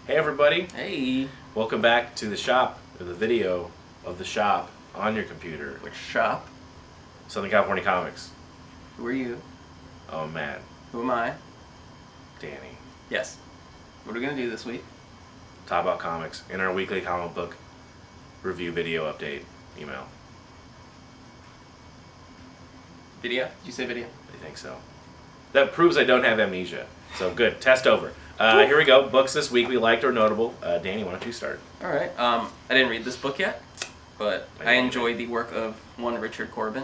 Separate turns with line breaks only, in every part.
Hey everybody,
Hey.
welcome back to the shop, or the video of the shop on your computer.
Which shop?
Southern California Comics.
Who are you?
Oh man,
Who am I?
Danny.
Yes. What are we going to do this week?
Talk about comics in our weekly comic book review video update email.
Video? Did you say video?
I think so. That proves I don't have amnesia. So good, test over. Here we go, books this week we liked or notable. Danny, why don't you start?
Alright. I didn't read this book yet, but I enjoyed the work of one Richard Corbin.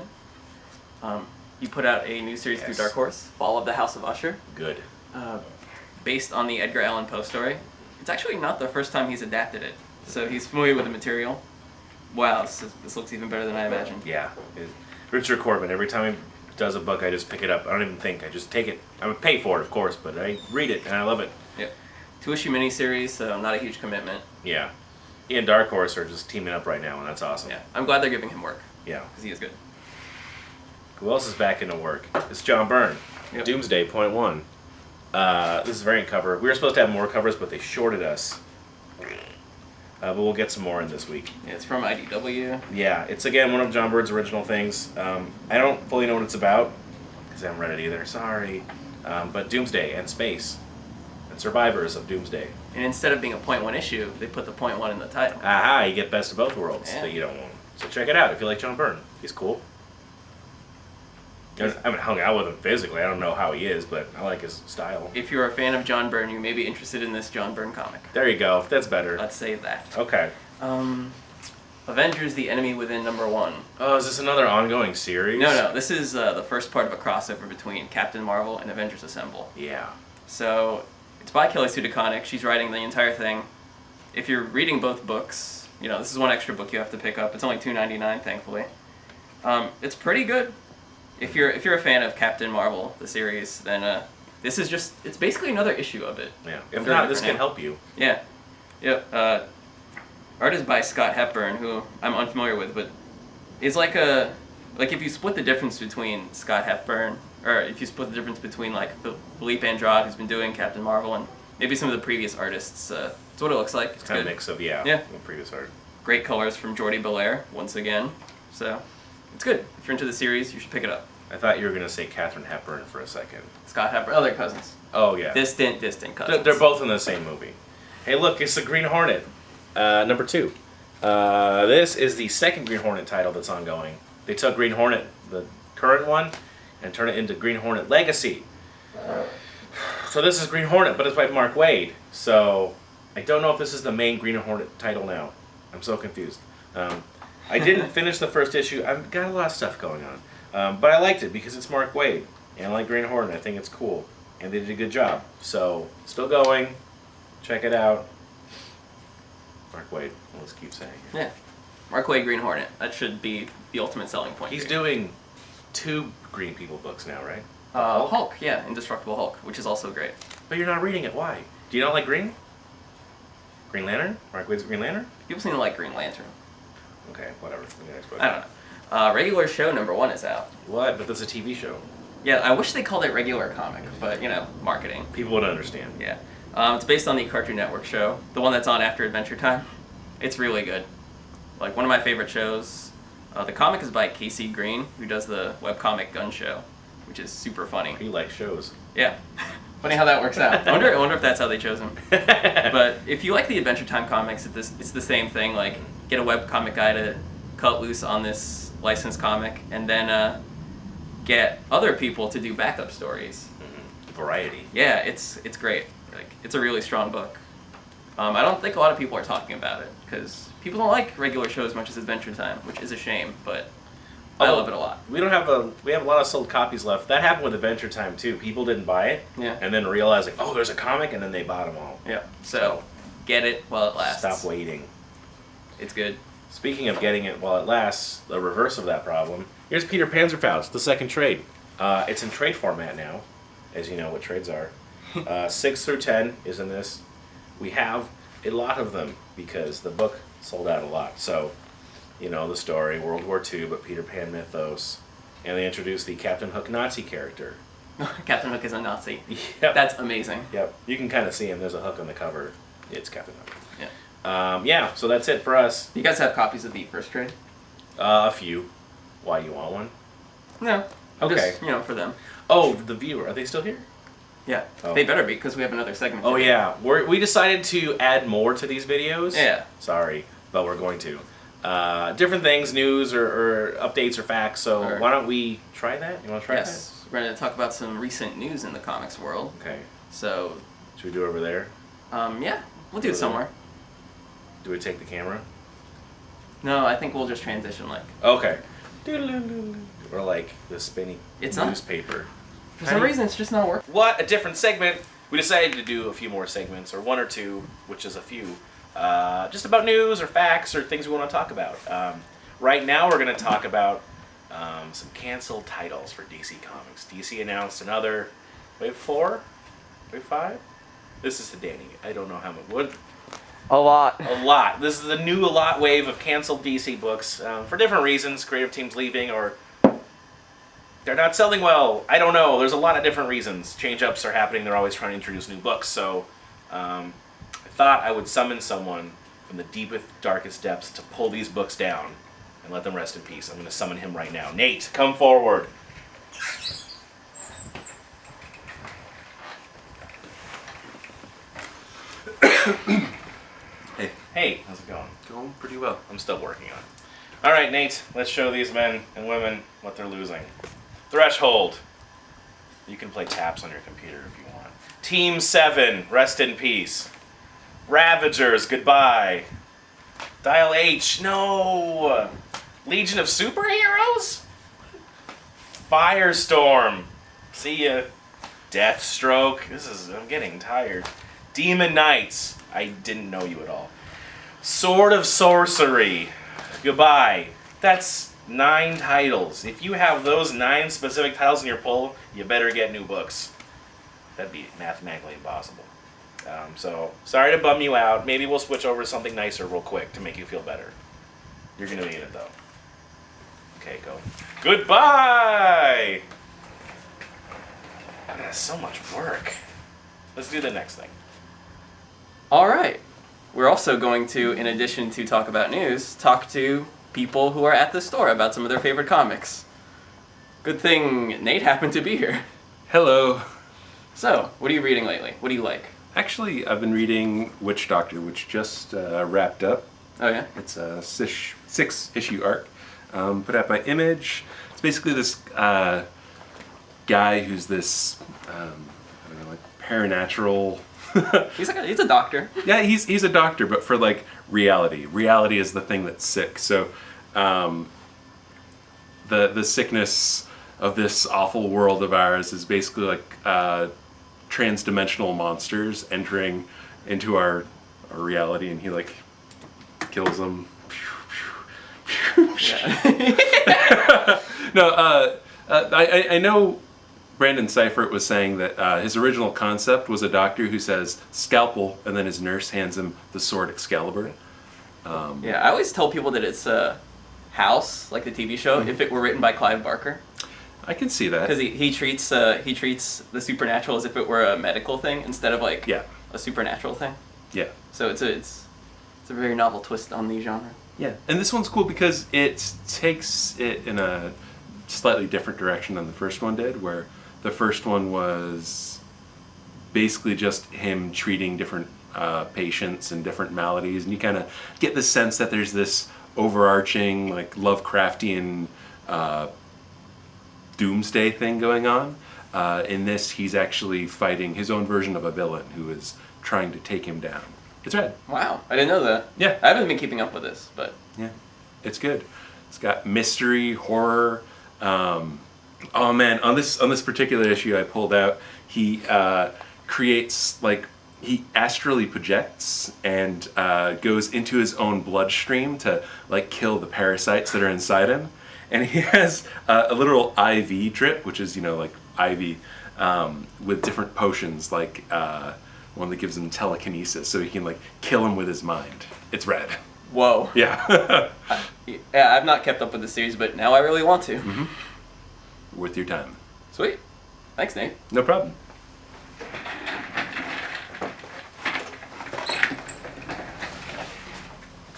He put out a new series through Dark Horse, Fall of the House of Usher.
Good.
Based on the Edgar Allan Poe story. It's actually not the first time he's adapted it, so he's familiar with the material. Wow, this looks even better than I imagined.
Yeah. Richard Corbin, every time he does a book, I just pick it up. I don't even think. I just take it. I would pay for it, of course, but I read it, and I love it.
Yeah. 2-issue miniseries, so not a huge commitment.
Yeah. He and Dark Horse are just teaming up right now, and that's awesome.
Yeah. I'm glad they're giving him work.
Yeah.
Because he is good.
Who else is back into work? It's John Byrne.
Yep.
Doomsday, point 1. This is a variant cover. We were supposed to have more covers, but they shorted us. But we'll get some more in this week.
Yeah, it's from IDW.
Yeah, it's again one of John Byrne's original things. I don't fully know what it's about, because I haven't read it either, sorry. But Doomsday and space, and survivors of Doomsday.
And instead of being a .1 issue, they put the .1 in the title.
Aha, you get best of both worlds
Yeah.
that you don't want. So check it out if you like John Byrne. He's cool. I haven't hung out with him physically. I don't know how he is, but I like his style.
If you're a fan of John Byrne, you may be interested in this John Byrne comic.
There you go. That's better.
Let's save that.
Okay.
Avengers: The Enemy Within #1.
Oh, is this another ongoing series?
No. This is the first part of a crossover between Captain Marvel and Avengers Assemble.
Yeah.
So it's by Kelly Sue DeConnick. She's writing the entire thing. If you're reading both books, you know this is one extra book you have to pick up. It's only $2.99, thankfully. It's pretty good. If you're a fan of Captain Marvel, the series, then this is it's basically another issue of it.
Yeah. If
Very
not, this
different
can help you.
Yeah. Yep. Art is by Scott Hepburn, who I'm unfamiliar with, but is like if you split the difference between Scott Hepburn, or if you split the difference between like Philippe Andrade, who's been doing Captain Marvel, and maybe some of the previous artists, it's what it looks like.
It's kind of a mix of
Yeah.
previous art.
Great colors from Jordi Belair once again, so it's good. If you're into the series, you should pick it up.
I thought you were gonna say Katharine Hepburn for a second.
Scott Hepburn, other cousins.
Oh yeah.
Distant cousins.
They're both in the same movie. Hey, look, it's the Green Hornet, #2. This is the second Green Hornet title that's ongoing. They took Green Hornet, the current one, and turned it into Green Hornet Legacy. So this is Green Hornet, but it's by Mark Waid. So I don't know if this is the main Green Hornet title now. I'm so confused. I didn't finish the first issue. I've got a lot of stuff going on. But I liked it because it's Mark Waid. And I like Green Hornet. I think it's cool. And they did a good job. So, still going. Check it out. Mark Waid. Let's keep saying it.
Yeah. Mark Waid, Green Hornet. That should be the ultimate selling point.
He's
here.
doing 2 Green People books now, right?
Hulk, yeah. Indestructible Hulk, which is also great.
But you're not reading it. Why? Do you not like Green? Green Lantern? Mark Waid's Green Lantern?
People seem to like Green Lantern.
Okay, whatever.
I don't know. Regular show #1 is out.
What? But that's a TV show.
Yeah, I wish they called it regular comic, but, you know, marketing.
People would understand.
Yeah. It's based on the Cartoon Network show, the one that's on after Adventure Time. It's really good. Like, one of my favorite shows. The comic is by Casey Green, who does the webcomic Gun Show, which is super funny.
He likes shows.
Yeah. Funny how that works out. I wonder if that's how they chose him. But if you like the Adventure Time comics, it's the same thing. Like, get a webcomic guy to cut loose on this licensed comic, and then get other people to do backup stories.
Mm-hmm. Variety.
Yeah, it's great. Like, it's a really strong book. I don't think a lot of people are talking about it because people don't like regular shows as much as Adventure Time, which is a shame. But I love it a lot.
We have a lot of sold copies left. That happened with Adventure Time too. People didn't buy it,
Yeah.
and then realized like, oh, there's a comic, and then they bought them all.
Yeah. So get it while it lasts.
Stop waiting.
It's good.
Speaking of getting it while it lasts, the reverse of that problem. Here's Peter Panzerfaust, the second trade. It's in trade format now, as you know what trades are. 6 through 10 is in this. We have a lot of them because the book sold out a lot. So, you know the story, World War II, but Peter Pan mythos. And they introduced the Captain Hook Nazi character.
Captain Hook is a Nazi.
Yep.
That's amazing.
Yep. You can kind of see him. There's a hook on the cover. It's Captain Hook.
Yeah.
Yeah, so that's it for us.
You guys have copies of the first trade?
A few. Why, you want one?
No.
Okay.
Just, for them.
Oh, the viewer. Are they still here?
Yeah.
Oh.
They better be, because we have another segment.
Oh, yeah. We decided to add more to these videos.
Yeah.
Sorry, but we're going to. Different things, news or updates or facts, so why don't we try that? You want to try that?
Yes. We're going to talk about some recent news in the comics world.
Okay.
So...
Should we do it over there?
Yeah. We'll do it somewhere.
Do we take the camera?
No, I think we'll just transition, like...
Okay. Or like the spinny newspaper.
For some reason, it's just not working.
What a different segment. We decided to do a few more segments, or one or two, which is a few, just about news or facts or things we want to talk about. Right now we're going to talk about some canceled titles for DC Comics. DC announced another, wave 4? Wave 5? This is to Danny. I don't know how much. What?
A lot.
A lot. This is the new a lot wave of canceled DC books for different reasons. Creative teams leaving, or they're not selling well. I don't know. There's a lot of different reasons. Change-ups are happening. They're always trying to introduce new books. So I thought I would summon someone from the deepest, darkest depths to pull these books down and let them rest in peace. I'm going to summon him right now. Nate, come forward. Hey, how's it going?
Going pretty well.
I'm still working on it. All right, Nate, let's show these men and women what they're losing. Threshold. You can play taps on your computer if you want. Team 7, rest in peace. Ravagers, goodbye. Dial H, no. Legion of Superheroes? Firestorm. See ya. Deathstroke. I'm getting tired. Demon Knights. I didn't know you at all. Sword of Sorcery. Goodbye. That's 9 titles. If you have those 9 specific titles in your pull, you better get new books. That'd be mathematically impossible. So, sorry to bum you out. Maybe we'll switch over to something nicer real quick to make you feel better. You're going to need it, though. Okay, go. Goodbye! That's so much work. Let's do the next thing.
All right. We're also going to, in addition to talk about news, talk to people who are at the store about some of their favorite comics. Good thing Nate happened to be here.
Hello.
So, what are you reading lately? What do you like?
Actually, I've been reading Witch Doctor, which just wrapped up.
Oh, yeah?
It's a 6-issue arc put out by Image. It's basically this guy who's this, I don't know, like paranatural...
He's a doctor.
Yeah, he's a doctor, but for like reality. Reality is the thing that's sick. So, the sickness of this awful world of ours is basically like trans-dimensional monsters entering into our reality, and he like kills them. No, I know. Brandon Seifert was saying that his original concept was a doctor who says scalpel, and then his nurse hands him the sword Excalibur.
Yeah, I always tell people that it's House, like the TV show, if it were written by Clive Barker.
I can see that.
Because he treats the supernatural as if it were a medical thing instead of like a supernatural thing.
Yeah.
So it's a very novel twist on the genre.
Yeah, and this one's cool because it takes it in a slightly different direction than the first one did, where the first one was basically just him treating different patients and different maladies, and you kind of get the sense that there's this overarching, like, Lovecraftian doomsday thing going on. In this, he's actually fighting his own version of a villain who is trying to take him down. It's rad.
Wow, I didn't know that.
Yeah.
I haven't been keeping up with this, but...
Yeah, it's good. It's got mystery, horror. Oh man, on this particular issue I pulled out, he creates, like, he astrally projects and goes into his own bloodstream to, like, kill the parasites that are inside him. And he has a literal IV drip, which is, you know, like IV, with different potions, like one that gives him telekinesis, so he can, like, kill him with his mind. It's rad.
Whoa.
Yeah.
Yeah, I've not kept up with the series, but now I really want to.
Mm-hmm. Worth your time.
Sweet. Thanks, Nate.
No problem.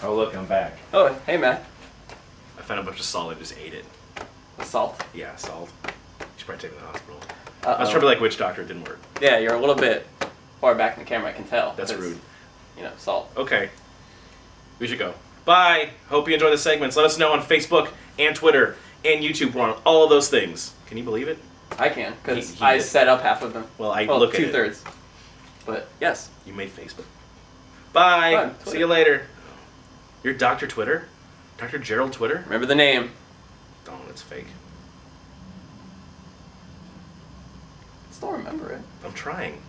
Oh look, I'm back.
Oh, hey, Matt.
I found a bunch of salt and just ate it.
Salt.
Yeah, salt. You should probably take me to the hospital.
Uh-oh.
I was trying to be like which doctor, it didn't work.
Yeah, you're a little bit far back in the camera, I can tell.
That's
'cause,
rude.
You know, salt.
Okay. We should go.
Bye. Hope you enjoy the segments. Let us know on Facebook and Twitter and YouTube. We're on all of those things. Can you believe it?
I can, because
He
I
did.
set up half of them.
Well, I look at it.
2/3. But, yes.
You made Facebook. Bye.
Fun.
See you later. You're Dr. Twitter? Dr. Gerald Twitter?
Remember the name.
Oh, that's fake.
Still remember it.
I'm trying.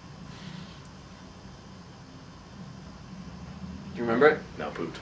Do you remember it?
No, pooped.